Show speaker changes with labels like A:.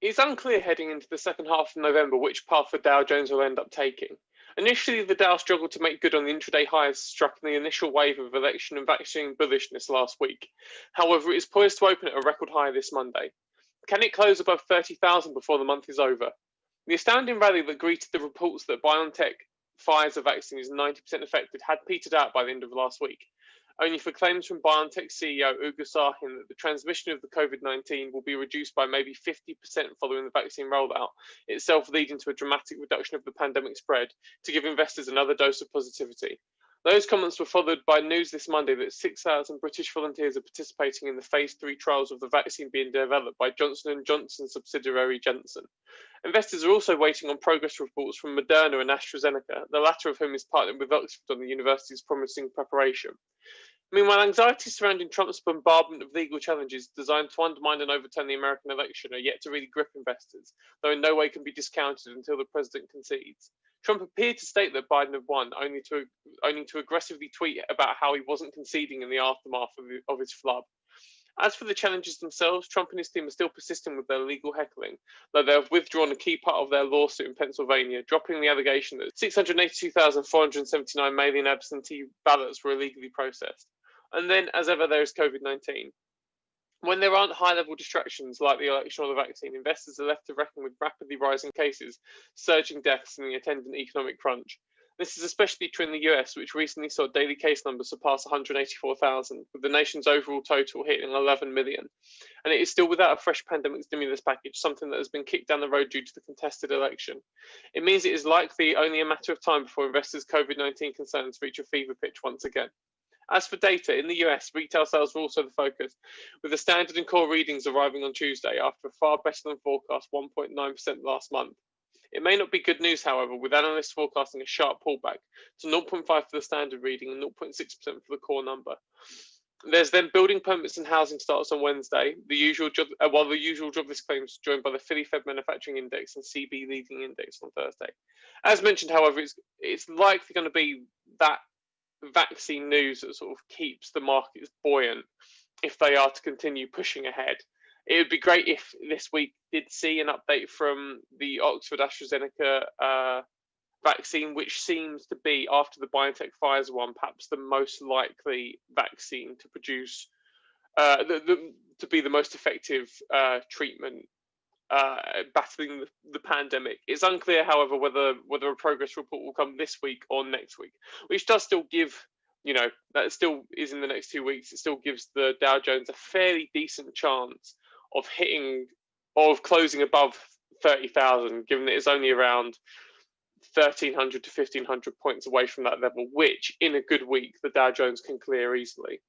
A: It's unclear heading into the second half of November which path the Dow Jones will end up taking. Initially, the Dow struggled to make good on the intraday highs struck in the initial wave of election and vaccine bullishness last week. However, it is poised to open at a record high this Monday. Can it close above 30,000 before the month is over? The astounding rally that greeted the reports that BioNTech Pfizer vaccine is 90% effective had petered out by the end of last week, only for claims from BioNTech CEO Ugur Sahin that the transmission of the COVID-19 will be reduced by maybe 50% following the vaccine rollout, itself leading to a dramatic reduction of the pandemic spread, to give investors another dose of positivity. Those comments were followed by news this Monday that 6,000 British volunteers are participating in the phase 3 trials of the vaccine being developed by Johnson & Johnson subsidiary Janssen. Investors are also waiting on progress reports from Moderna and AstraZeneca, the latter of whom is partnered with Oxford on the university's promising preparation. Meanwhile, anxiety surrounding Trump's bombardment of legal challenges designed to undermine and overturn the American election are yet to really grip investors, though in no way can be discounted until the president concedes. Trump appeared to state that Biden had won, only to aggressively tweet about how he wasn't conceding in the aftermath of his flub. As for the challenges themselves, Trump and his team are still persisting with their legal heckling, though they have withdrawn a key part of their lawsuit in Pennsylvania, dropping the allegation that 682,479 mail-in absentee ballots were illegally processed. And then, as ever, there is COVID-19. When there aren't high-level distractions like the election or the vaccine, investors are left to reckon with rapidly rising cases, surging deaths, and the attendant economic crunch. This is especially true in the US, which recently saw daily case numbers surpass 184,000, with the nation's overall total hitting 11 million. And it is still without a fresh pandemic stimulus package, something that has been kicked down the road due to the contested election. It means it is likely only a matter of time before investors' COVID-19 concerns reach a fever pitch once again. As for data, in the US, retail sales were also the focus, with the standard and core readings arriving on Tuesday after a far better than forecast 1.9% last month. It may not be good news, however, with analysts forecasting a sharp pullback to 0.5 for the standard reading and 0.6% for the core number. There's then building permits and housing starts on Wednesday, while the usual jobless claims joined by the Philly Fed Manufacturing Index and CB Leading Index on Thursday. As mentioned, however, it's likely going to be that vaccine news that sort of keeps the markets buoyant if they are to continue pushing ahead. It would be great if this week did see an update from the Oxford AstraZeneca vaccine, which seems to be, after the BioNTech Pfizer one, perhaps the most likely vaccine to produce, to be the most effective treatment battling the pandemic. It's unclear, however, whether a progress report will come this week or next week, which does still give, that still is in the next 2 weeks. It still gives the Dow Jones a fairly decent chance of closing above 30,000, given that it's only around 1,300 to 1,500 points away from that level, which in a good week the Dow Jones can clear easily.